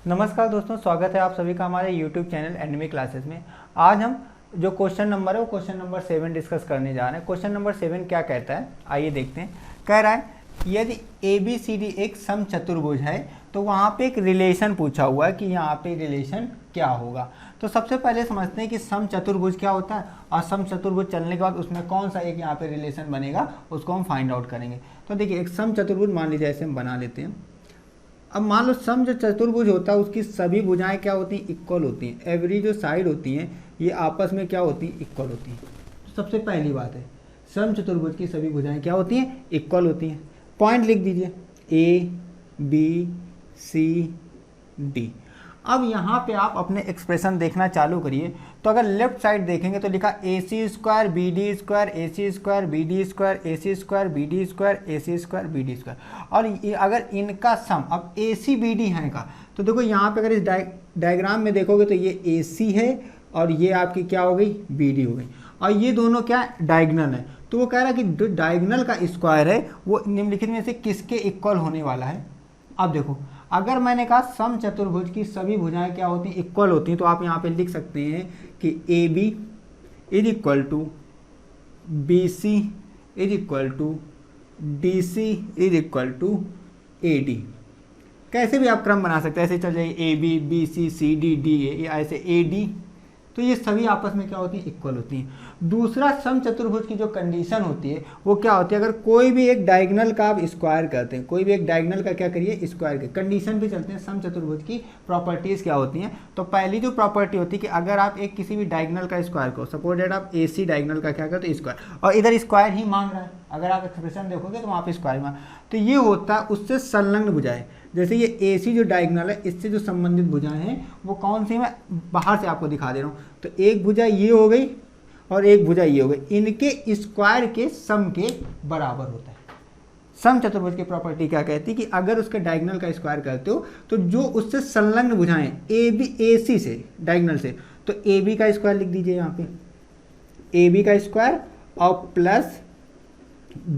नमस्कार दोस्तों, स्वागत है आप सभी का हमारे YouTube चैनल एनिमी क्लासेस में। आज हम जो क्वेश्चन नंबर है वो क्वेश्चन नंबर 7 डिस्कस करने जा रहे हैं। क्वेश्चन नंबर 7 क्या कहता है, आइए देखते हैं। कह रहा है यदि ABCD एक समचतुर्भुज है तो वहाँ पे एक रिलेशन पूछा हुआ है कि यहाँ पे रिलेशन क्या होगा। तो सबसे पहले समझते हैं कि समचतुर्भुज क्या होता है और समचतुर्भुज चलने के बाद उसमें कौन सा एक यहाँ पे रिलेशन बनेगा उसको हम फाइंड आउट करेंगे। तो देखिए, एक समचतुर्भुज मान लीजिए ऐसे हम बना लेते हैं। अब मान लो सम जो चतुर्भुज होता है उसकी सभी भुजाएं क्या होती हैं, इक्वल होती हैं। एवरी जो साइड होती हैं ये आपस में क्या होती हैं, इक्वल होती हैं। तो सबसे पहली बात है, सम चतुर्भुज की सभी भुजाएं क्या होती हैं, इक्वल होती हैं। पॉइंट लिख दीजिए ABCD। अब यहाँ पे आप अपने एक्सप्रेशन देखना चालू करिए। तो अगर लेफ्ट साइड देखेंगे तो लिखा AC² BD² AC² BD² AC² BD² AC² BD²। और अगर इनका सम अब ACBD है का, तो देखो यहाँ पे अगर इस डायग्राम में देखोगे तो ये AC है और ये आपकी क्या हो गई, BD हो गई। और ये दोनों क्या डायगोनल है। तो वो कह रहा है कि जो डायगोनल का स्क्वायर है वो निम्नलिखित में से किसके इक्वल होने वाला है। अब देखो, अगर मैंने कहा सम चतुर्भुज की सभी भुजाएं क्या होती हैं, इक्वल होती हैं, तो आप यहाँ पे लिख सकते हैं कि AB is equal to BC is equal to DC is equal to AD। कैसे भी आप क्रम बना सकते हैं, ऐसे चल जाइए AB BC CD DA, ऐसे AD। तो ये सभी आपस में क्या होती हैं, इक्वल होती हैं। दूसरा सम चतुर्भुज की जो कंडीशन होती है वो क्या होती है, अगर कोई भी एक डायगोनल का आप स्क्वायर करते हैं, कोई भी एक डायगोनल का क्या करिए, स्क्वायर के कंडीशन पे चलते हैं। सम चतुर्भुज की प्रॉपर्टीज़ क्या होती हैं, तो पहली जो प्रॉपर्टी होती है कि अगर आप एक किसी भी डायगोनल का स्क्वायर करो, सपोज डेट आप AC डायगोनल का क्या करते हो, स्क्वायर, और इधर स्क्वायर ही मांग रहा है, अगर आप एक्सप्रेशन देखोगे तो वहाँ पे स्क्वायर मांग, तो ये होता है उससे संलग्न भुजाएं। जैसे ये AC जो डायगोनल है इससे जो संबंधित भुजाएं हैं वो कौन सी, मैं बाहर से आपको दिखा दे रहा हूँ। तो एक भुजा ये हो गई और एक भुजा ये हो गई, इनके स्क्वायर के सम के बराबर होता है। सम चतुर्भुज की प्रॉपर्टी क्या कहती है कि अगर उसके डायगोनल का स्क्वायर करते हो तो जो उससे संलग्न भुजाएं AC से डायगोनल से, तो AB का स्क्वायर लिख दीजिए यहाँ पे, AB का स्क्वायर और प्लस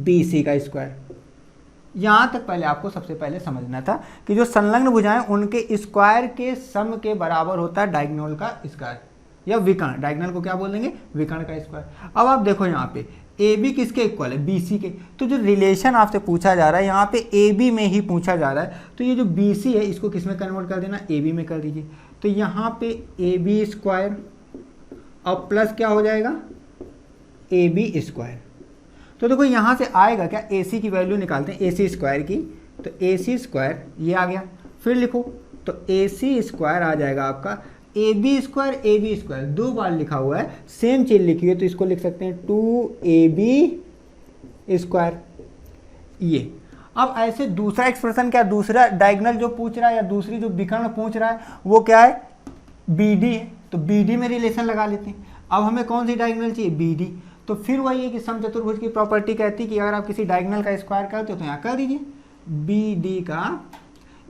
BC का स्क्वायर। यहाँ तक पहले आपको सबसे पहले समझना था कि जो संलग्न भुजाएं उनके स्क्वायर के सम के बराबर होता है डायगोनल का स्क्वायर या विकर्ण। डायगोनल को क्या बोलेंगे, विकर्ण का स्क्वायर। अब आप देखो यहाँ पे AB किसके इक्वल है, BC के। तो जो रिलेशन आपसे पूछा जा रहा है यहाँ पे AB में ही पूछा जा रहा है, तो ये जो BC है इसको किस में कन्वर्ट कर देना, AB में कर दीजिए। तो यहाँ पे AB स्क्वायर और प्लस क्या हो जाएगा, AB स्क्वायर। तो देखो यहाँ से आएगा क्या, AC की वैल्यू निकालते हैं AC स्क्वायर की, तो AC स्क्वायर ये आ गया। फिर लिखो तो AC स्क्वायर आ जाएगा आपका AB स्क्वायर दो बार लिखा हुआ है, सेम चीज लिखी है तो इसको लिख सकते हैं 2AB स्क्वायर। ये अब ऐसे दूसरा एक्सप्रेशन क्या, दूसरा डायगोनल जो पूछ रहा है या दूसरी जो विकर्ण पूछ रहा है वो क्या है, BD है। तो BD में रिलेशन लगा लेते हैं। अब हमें कौन सी डायगोनल चाहिए, BD। तो फिर वही है कि सम चतुर्भुज की प्रॉपर्टी कहती है कि अगर आप किसी डायगोनल का स्क्वायर करते हो तो यहाँ कर दीजिए BD का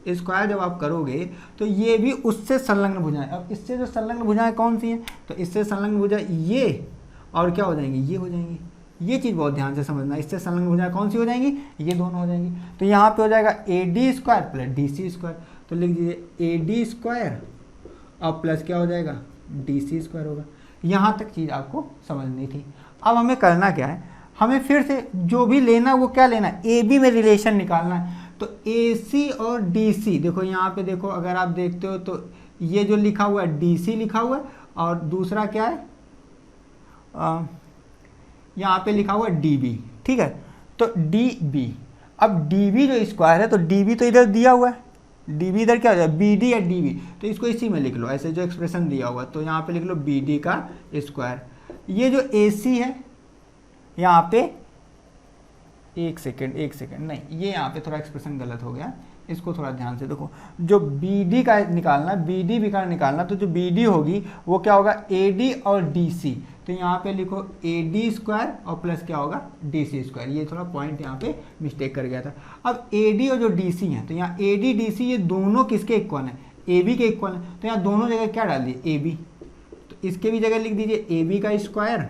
स्क्वायर। जब आप करोगे तो ये भी उससे संलग्न भुजाएं, अब इससे जो संलग्न भुजाएं कौन सी हैं, तो इससे संलग्न भुजा ये और क्या हो जाएंगी, ये हो जाएंगी। ये चीज़ बहुत ध्यान से समझना, इससे संलग्न भुजाएं कौन सी हो जाएंगी, ये दोनों हो जाएंगी। तो यहाँ पे हो जाएगा AD square plus DC square. तो लिख दीजिए AD स्क्वायर और प्लस क्या हो जाएगा, DC स्क्वायर होगा। यहाँ तक चीज़ आपको समझनी थी। अब हमें करना क्या है, हमें फिर से जो भी लेना वो क्या लेना है, AB में रिलेशन निकालना है। तो AC और DC, देखो यहाँ पे देखो, अगर आप देखते हो तो ये जो लिखा हुआ है DC लिखा हुआ है और दूसरा क्या है, यहाँ पे लिखा हुआ है DB, ठीक है। तो DB, अब DB जो स्क्वायर है तो DB तो इधर दिया हुआ है, DB इधर क्या हो जाए, BD या DB, तो इसको इसी में लिख लो, ऐसे जो एक्सप्रेशन दिया हुआ तो यहाँ पे लिख लो BD का स्क्वायर। ये जो AC है यहाँ पे, एक सेकेंड नहीं, ये यहाँ पे थोड़ा एक्सप्रेशन गलत हो गया, इसको थोड़ा ध्यान से देखो। जो BD का निकालना, BD विकर्ण निकालना, तो जो BD होगी वो क्या होगा, AD और DC। तो यहाँ पे लिखो AD स्क्वायर और प्लस क्या होगा, DC स्क्वायर। ये थोड़ा पॉइंट यहाँ पे मिस्टेक कर गया था। अब AD और जो DC है तो यहाँ AD DC ये दोनों किसके इक्वल हैं, AB के इक्वल हैं। तो यहाँ दोनों जगह क्या डाल दिए, AB। तो इसके भी जगह लिख दीजिए AB का स्क्वायर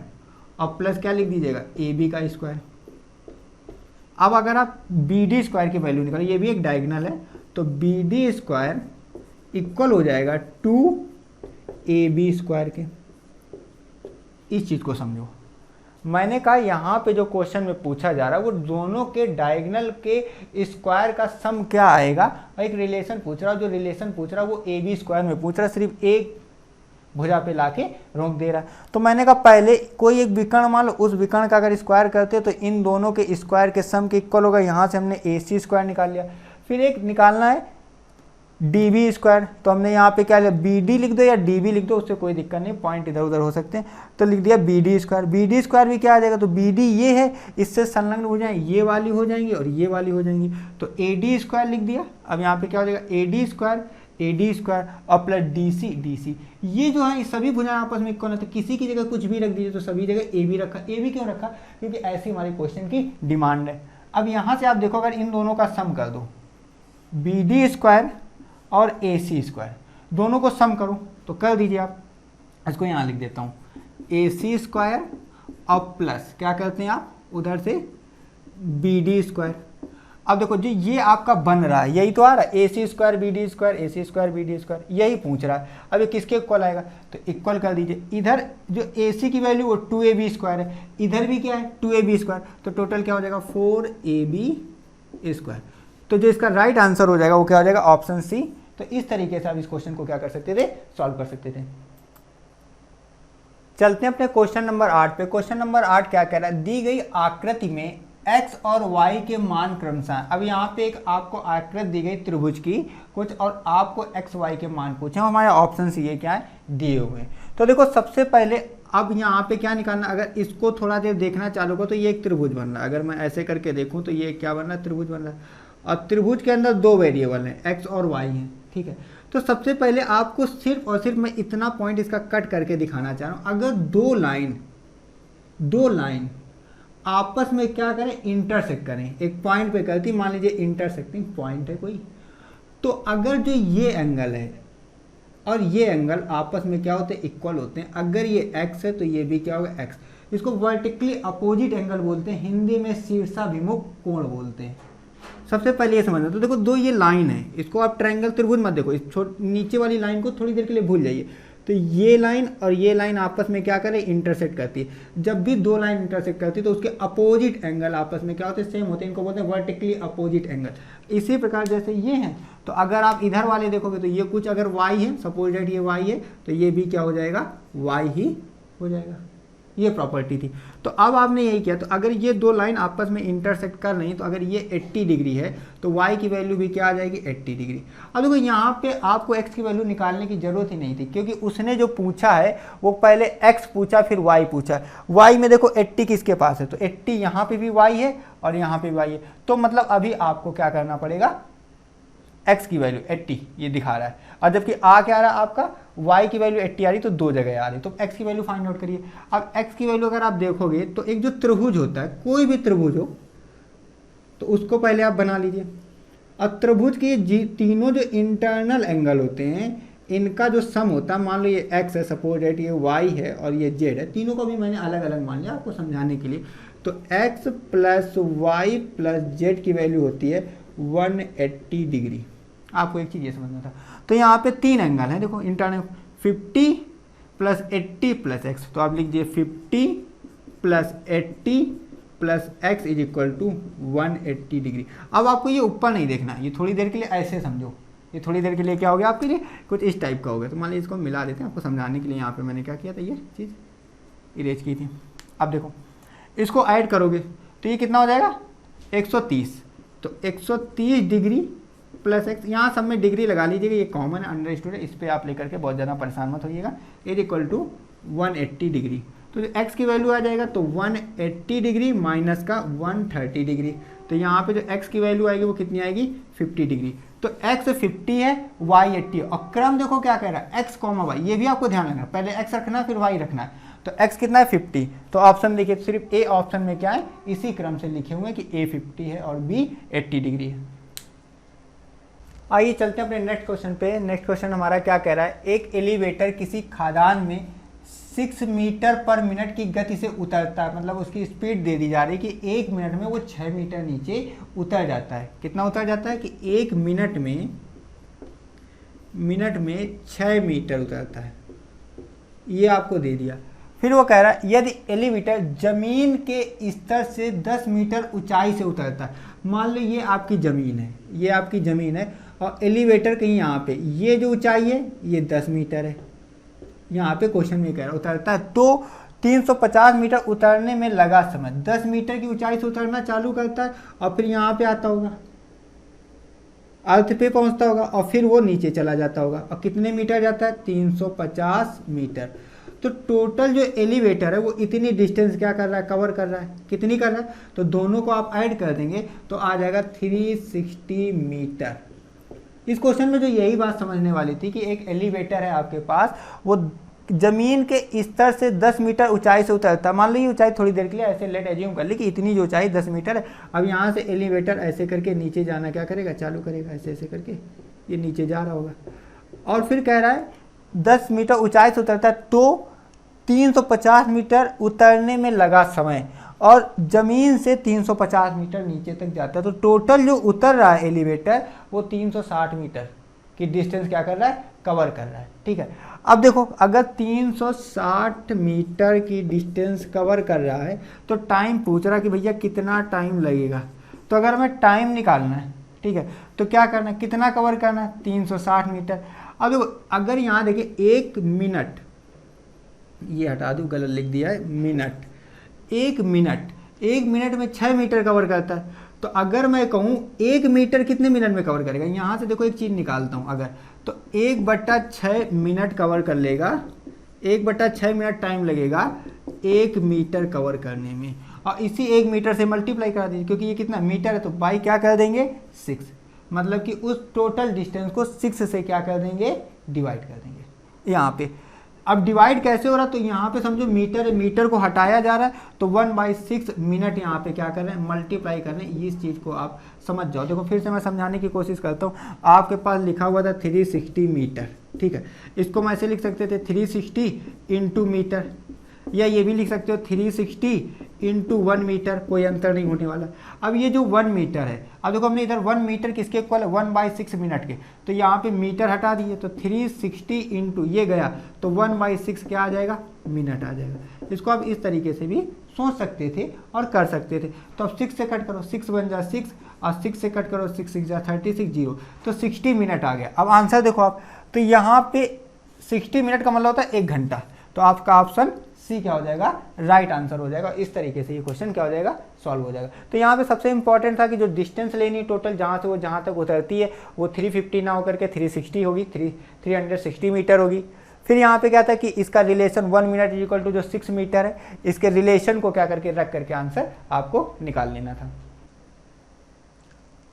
और प्लस क्या लिख दीजिएगा, AB का स्क्वायर। अब अगर आप BD स्क्वायर की वैल्यू निकालो, ये भी एक डायगोनल है, तो BD स्क्वायर इक्वल हो जाएगा 2ab² के। इस चीज़ को समझो, मैंने कहा यहाँ पे जो क्वेश्चन में पूछा जा रहा है वो दोनों के डायगोनल के स्क्वायर का सम क्या आएगा, एक रिलेशन पूछ रहा है, जो रिलेशन पूछ रहा है वो ab² में पूछ रहा है, सिर्फ एक भुजा पे लाके रोक दे रहा है। तो मैंने कहा पहले कोई एक विकर्ण मान लो, उस विकर्ण का अगर स्क्वायर करते तो इन दोनों के स्क्वायर के सम के इक्वल होगा। यहाँ से हमने ac² निकाल लिया, फिर एक निकालना है db², तो हमने यहाँ पे क्या लिया, bd लिख दो या db लिख दो, उससे कोई दिक्कत नहीं, पॉइंट इधर उधर हो सकते हैं, तो लिख दिया bd²। bd² भी क्या आ जाएगा, तो bd ये है, इससे संलग्न हो जाए, ये वाली हो जाएंगी और ये वाली हो जाएंगी, तो ad² लिख दिया। अब यहाँ पे क्या हो जाएगा, ad² और प्लस dc। ये जो है सभी भुजाएं आपस में इक्वल है, तो किसी की जगह कुछ भी रख दीजिए, तो सभी जगह ab रखा। ab क्यों रखा, क्योंकि ऐसी हमारी क्वेश्चन की डिमांड है। अब यहाँ से आप देखो, अगर इन दोनों का सम कर दो, bd² और ac², दोनों को सम करो, तो कर दीजिए आप। इसको यहाँ लिख देता हूँ, ac² और प्लस क्या करते हैं आप उधर से bd²। अब देखो जी ये आपका बन रहा है, यही तो आ रहा है, ac² bd², ac² bd², यही पूछ रहा है। अब ये किसके इक्वल आएगा, तो इक्वल कर दीजिए। इधर जो ac की वैल्यू वो 2ab² है, इधर भी क्या है 2ab², तो टोटल क्या हो जाएगा 4ab²। तो जो इसका राइट आंसर हो जाएगा वो क्या हो जाएगा, ऑप्शन सी। तो इस तरीके से आप इस क्वेश्चन को क्या कर सकते थे, सॉल्व कर सकते थे। चलते हैं अपने क्वेश्चन नंबर 8 पे। क्वेश्चन नंबर 8 क्या कह रहा है, दी गई आकृति में x और y के मान क्रमशः। अब यहाँ पे एक आपको आकृति दी गई त्रिभुज की कुछ, और आपको x y के मान पूछे, हमारे ऑप्शन सी ये क्या है, दिए हुए। तो देखो सबसे पहले अब यहाँ पे क्या निकालना, अगर इसको थोड़ा देर देखना चालू करो तो ये एक त्रिभुज बन रहा है। अगर मैं ऐसे करके देखूँ तो ये क्या बन रहा है, त्रिभुज बन रहा है, और त्रिभुज के अंदर दो वेरिएबल हैं x और y हैं, ठीक है। तो सबसे पहले आपको सिर्फ और सिर्फ मैं इतना पॉइंट इसका कट करके दिखाना चाह रहा हूँ। अगर दो लाइन आपस में क्या करें, इंटरसेक्ट करें, एक पॉइंट पे करती, मान लीजिए इंटरसेक्टिंग पॉइंट है कोई, तो अगर जो ये एंगल है और ये एंगल आपस में क्या होते हैं, इक्वल होते हैं। अगर ये x है तो ये भी क्या होगा x। इसको वर्टिकली अपोजिट एंगल बोलते हैं, हिंदी में शीर्षाभिमुख कोण बोलते हैं। सबसे पहले ये समझना, तो देखो दो ये लाइन है, इसको आप ट्रायंगल त्रिभुज मत देखो, इस नीचे वाली लाइन को थोड़ी देर के लिए भूल जाइए। तो ये लाइन और ये लाइन आपस में क्या करें, इंटरसेक्ट करती है। जब भी दो लाइन इंटरसेक्ट करती है तो उसके अपोजिट एंगल आपस में क्या होते हैं, सेम होते हैं, इनको बोलते हैं वर्टिकली अपोजिट एंगल। इसी प्रकार जैसे ये हैं, तो अगर आप इधर वाले देखोगे तो ये कुछ अगर y है, सपोज दैट ये y है, तो ये भी क्या हो जाएगा, y ही हो जाएगा। ये प्रॉपर्टी थी। तो अब आपने यही किया, तो अगर ये दो लाइन आपस में इंटरसेक्ट कर रही, तो अगर ये 80 डिग्री है तो y की वैल्यू भी क्या आ जाएगी, 80 डिग्री। अब देखो यहाँ पे आपको x की वैल्यू निकालने की जरूरत ही नहीं थी, क्योंकि उसने जो पूछा है वो पहले x पूछा फिर y पूछा। y में देखो 80 किसके पास है, तो 80 यहाँ पे भी y है और यहाँ पे भी y है। तो मतलब अभी आपको क्या करना पड़ेगा, x की वैल्यू 80 ये दिखा रहा है, और जबकि आ क्या आ रहा है आपका, y की वैल्यू 80 आ रही, तो दो जगह आ रही। तो x की वैल्यू फाइंड आउट करिए। अब x की वैल्यू अगर आप देखोगे तो एक जो त्रिभुज होता है, कोई भी त्रिभुज हो तो उसको पहले आप बना लीजिए। अब त्रिभुज के तीनों जो इंटरनल एंगल होते हैं, इनका जो सम होता है, मान लो ये x है, सपोज दैट ये y है और ये z है, तीनों को भी मैंने अलग अलग मान लिया आपको समझाने के लिए। तो x plus y plus z की वैल्यू होती है 180 डिग्री। आपको एक चीज़ ये समझना था। तो यहाँ पे तीन एंगल हैं, देखो इंटरनल 50 प्लस 80 प्लस एक्स, तो आप लिख दिए 50 plus 80 plus x is equal to 180 degree. अब आपको ये ऊपर नहीं देखना, ये थोड़ी देर के लिए ऐसे समझो, ये थोड़ी देर के लिए क्या हो गया आपके लिए, कुछ इस टाइप का हो गया। तो मान लीजिए इसको मिला देते हैं आपको समझाने के लिए। यहाँ पे मैंने क्या किया था, ये चीज़ इरेज की थी। अब देखो इसको ऐड करोगे तो ये कितना हो जाएगा 130। तो 130 डिग्री प्लस एक्स, यहाँ सब में डिग्री लगा लीजिएगा, ये कॉमन है, अंडरस्टूड है, इस पर आप लेकर के बहुत ज़्यादा परेशान मत होइएगा। Is equal to 180 degree. तो जो x की वैल्यू आ जाएगा तो 180 डिग्री माइनस का 130 डिग्री। तो यहाँ पे जो x की वैल्यू आएगी वो कितनी आएगी 50 डिग्री। तो x 50 है, y 80 है, और क्रम देखो क्या कह रहा है x, y। ये भी आपको ध्यान रखना, पहले x रखना है फिर y रखना है। तो x कितना है 50, तो ऑप्शन देखिए सिर्फ a ऑप्शन में क्या है, इसी क्रम से लिखे हुए हैं कि a 50 है और b 80 डिग्री है। आइए चलते हैं अपने नेक्स्ट क्वेश्चन पे। नेक्स्ट क्वेश्चन हमारा क्या कह रहा है, एक एलिवेटर किसी खादान में 6 मीटर पर मिनट की गति से उतरता है, मतलब उसकी स्पीड दे दी जा रही है कि 1 मिनट में वो 6 मीटर नीचे उतर जाता है। कितना उतर जाता है कि 1 मिनट में मिनट में 6 मीटर उतरता है, ये आपको दे दिया। फिर वो कह रहा है यदि एलिवेटर जमीन के स्तर से 10 मीटर ऊंचाई से उतरता है, मान लो ये आपकी ज़मीन है, ये आपकी ज़मीन है और एलिवेटर कहीं यहाँ पे, ये जो ऊंचाई है ये 10 मीटर है, यहाँ पे क्वेश्चन में कह रहा है उतरता है तो 350 मीटर उतरने में लगा समय, 10 मीटर की ऊंचाई से उतरना चालू करता है और फिर यहाँ पे आता होगा, अर्थ पे पहुंचता होगा और फिर वो नीचे चला जाता होगा और कितने मीटर जाता है 350 मीटर। तो टोटल जो एलिवेटर है वो इतनी डिस्टेंस क्या कर रहा है, कवर कर रहा है, कितनी कर रहा है, तो दोनों को आप ऐड कर देंगे तो आ जाएगा 360 मीटर। इस क्वेश्चन में जो यही बात समझने वाली थी कि एक एलिवेटर है आपके पास, वो जमीन के स्तर से 10 मीटर ऊंचाई से उतरता है, मान लो ये ऊंचाई थोड़ी देर के लिए ऐसे लेट एज्यूम कर ली कि इतनी जो ऊंचाई 10 मीटर है। अब यहाँ से एलिवेटर ऐसे करके नीचे जाना क्या करेगा, चालू करेगा, ऐसे ऐसे करके ये नीचे जा रहा होगा और फिर कह रहा है 10 मीटर ऊंचाई से उतरता है तो 350 मीटर उतरने में लगा समय और ज़मीन से 350 मीटर नीचे तक जाता है। तो टोटल जो उतर रहा है एलिवेटर वो 360 मीटर की डिस्टेंस क्या कर रहा है, कवर कर रहा है। ठीक है, अब देखो अगर 360 मीटर की डिस्टेंस कवर कर रहा है तो टाइम पूछ रहा है कि भैया कितना टाइम लगेगा। तो अगर हमें टाइम निकालना है, ठीक है, तो क्या करना है, कितना कवर करना है, 360 मीटर। अब देखो अगर यहाँ देखिए 1 मिनट, ये हटा दूँ गलत लिख दिया है, मिनट, 1 मिनट में 6 मीटर कवर करता है। तो अगर मैं कहूँ 1 मीटर कितने मिनट में कवर करेगा, यहाँ से देखो एक चीज़ निकालता हूँ, अगर तो 1/6 मिनट कवर कर लेगा, 1/6 मिनट टाइम लगेगा 1 मीटर कवर करने में और इसी 1 मीटर से मल्टीप्लाई करा दीजिए क्योंकि ये कितना मीटर है तो बाई क्या कर देंगे 6, मतलब कि उस टोटल डिस्टेंस को 6 से क्या कर देंगे, डिवाइड कर देंगे यहाँ पे। अब डिवाइड कैसे हो रहा है, तो यहाँ पे समझो मीटर है, मीटर को हटाया जा रहा है तो 1/6 मिनट यहाँ पे क्या कर रहे हैं, मल्टीप्लाई कर रहे हैं। इस चीज़ को आप समझ जाओ। देखो फिर से मैं समझाने की कोशिश करता हूँ। आपके पास लिखा हुआ था 360 मीटर, ठीक है, इसको मैं ऐसे लिख सकते थे 360 इंटू मीटर, या ये भी लिख सकते हो 360 इंटू 1 मीटर, कोई अंतर नहीं होने वाला। अब ये जो 1 मीटर है, अब देखो हमने इधर 1 मीटर किसके इक्वल है, 1/6 मिनट के, तो यहाँ पे मीटर हटा दिए तो 360 इंटू ये गया तो 1/6 क्या आ जाएगा, मिनट आ जाएगा। इसको आप इस तरीके से भी सोच सकते थे और कर सकते थे। तो अब 6 से कट करो, 6 बन जा 6 और 6 से कट करो, 6 6 जा 36 0, तो 60 मिनट आ गया। अब आंसर देखो आप, तो यहाँ पे 60 मिनट का मतलब होता है 1 घंटा, तो आपका ऑप्शन सी क्या हो जाएगा, राइट आंसर हो जाएगा। इस तरीके से ये क्वेश्चन क्या हो जाएगा, सॉल्व हो जाएगा। तो यहाँ पे सबसे इंपॉर्टेंट था कि जो डिस्टेंस लेनी टोटल जहाँ से वो जहाँ तक उतरती है वो 350 ना होकर के 360 होगी, 360 मीटर होगी। फिर यहाँ पे क्या था कि इसका रिलेशन 1 मिनट इक्वल टू जो 6 मीटर है, इसके रिलेशन को क्या करके रख करके आंसर आपको निकाल लेना था।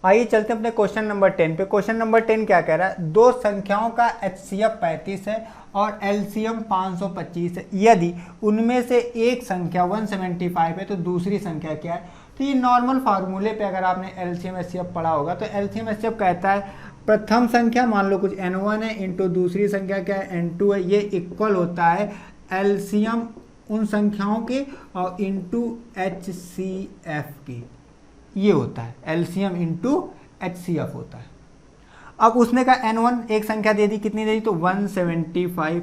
आइए चलते हैं अपने क्वेश्चन नंबर 10 पे। क्वेश्चन नंबर 10 क्या कह रहा है, दो संख्याओं का HCF 35 है और LCM 525 है, यदि उनमें से एक संख्या 175 है तो दूसरी संख्या क्या है। तो ये नॉर्मल फार्मूले पे अगर आपने LCM HCF पढ़ा होगा तो LCM HCF कहता है प्रथम संख्या मान लो कुछ n1 है इंटू दूसरी संख्या क्या है n2 है, ये इक्वल होता है LCM उन संख्याओं के और इंटू HCF की, ये होता है LCM इंटू HCF होता है। अब उसने कहा n1 एक संख्या दे दी, कितनी दे दी, तो 175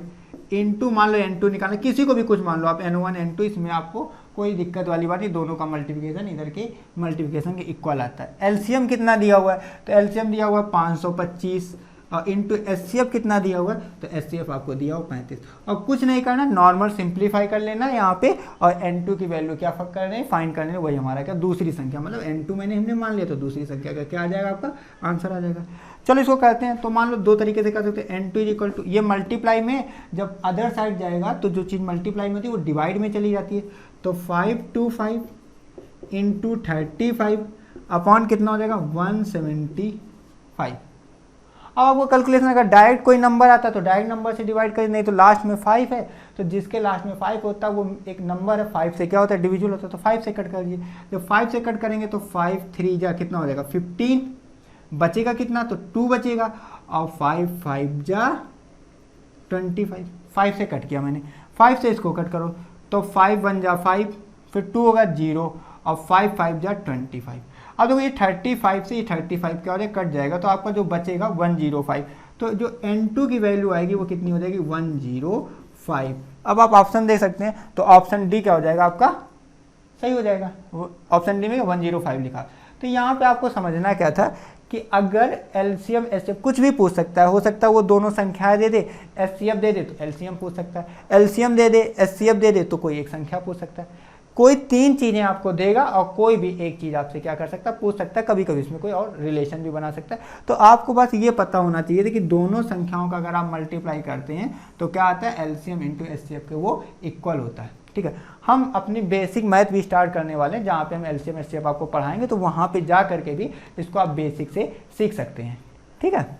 इंटू मान लो n2 निकालना, किसी को भी कुछ मान लो आप n1 n2, इसमें आपको कोई दिक्कत वाली बात नहीं, दोनों का मल्टीप्लिकेशन इधर के मल्टीप्लिकेशन के इक्वल आता है। LCM कितना दिया हुआ है, तो LCM दिया हुआ है 525 और इंटू HCF कितना दिया हुआ है, तो HCF आपको दिया हुआ 35। और कुछ नहीं करना, नॉर्मल सिंप्लीफाई कर लेना यहाँ पे और n2 की वैल्यू क्या कर रहे हैं, फाइंड करने, वही हमारा क्या दूसरी संख्या, मतलब n2 मैंने हमने मान लिया तो दूसरी संख्या का क्या आ जाएगा, आपका आंसर आ जाएगा। चलो इसको करते हैं। तो मान लो दो तरीके से कर सकते हैं, n2 इक्वल टू, ये मल्टीप्लाई में जब अदर साइड जाएगा तो जो चीज़ मल्टीप्लाई में होती है वो डिवाइड में चली जाती है, तो 525 इंटू 35 अपॉन कितना हो जाएगा 175। अब आपको कैलकुलेशन अगर डायरेक्ट कोई नंबर आता है तो डायरेक्ट नंबर से डिवाइड करें, नहीं तो लास्ट में 5 है तो जिसके लास्ट में 5 होता है वो एक नंबर है, 5 से क्या होता है डिविजुअल होता है, तो 5 से कट कर दीजिए। जब 5 से कट करेंगे तो 5 3 जा कितना हो जाएगा 15, बचेगा कितना, तो 2 बचेगा और 5 5 जा 25, 5 से कट किया मैंने, 5 से इसको कट करो तो 5 1 जा 5, फिर 2 होगा 0 और 5 5 जा 25। अब देखो ये 35 से ये 35 क्या हो जाएगा, कट जाएगा तो आपका जो बचेगा 105, तो जो N2 की वैल्यू आएगी वो कितनी हो जाएगी 105। अब आप ऑप्शन देख सकते हैं, तो ऑप्शन डी क्या हो जाएगा आपका, सही हो जाएगा। ऑप्शन डी में 105 लिखा। तो यहाँ पे आपको समझना क्या था कि अगर एलसीएम एचसीएफ कुछ भी पूछ सकता है, हो सकता है वो दोनों संख्याएं दे दे, एचसीएफ दे दे तो एलसीएम पूछ सकता है, एलसीएम दे दे एचसीएफ दे दे तो कोई एक संख्या पूछ सकता है। कोई तीन चीज़ें आपको देगा और कोई भी एक चीज़ आपसे क्या कर सकता है, पूछ सकता है। कभी कभी इसमें कोई और रिलेशन भी बना सकता है। तो आपको बस ये पता होना चाहिए था कि दोनों संख्याओं का अगर आप मल्टीप्लाई करते हैं तो क्या आता है, एलसीएम इंटू एचसीएफ के वो इक्वल होता है। ठीक है, हम अपनी बेसिक मैथ भी स्टार्ट करने वाले हैं, जहाँ पे हम एलसीएम एचसीएफ आपको पढ़ाएंगे, तो वहाँ पे जा करके भी इसको आप बेसिक से सीख सकते हैं। ठीक है।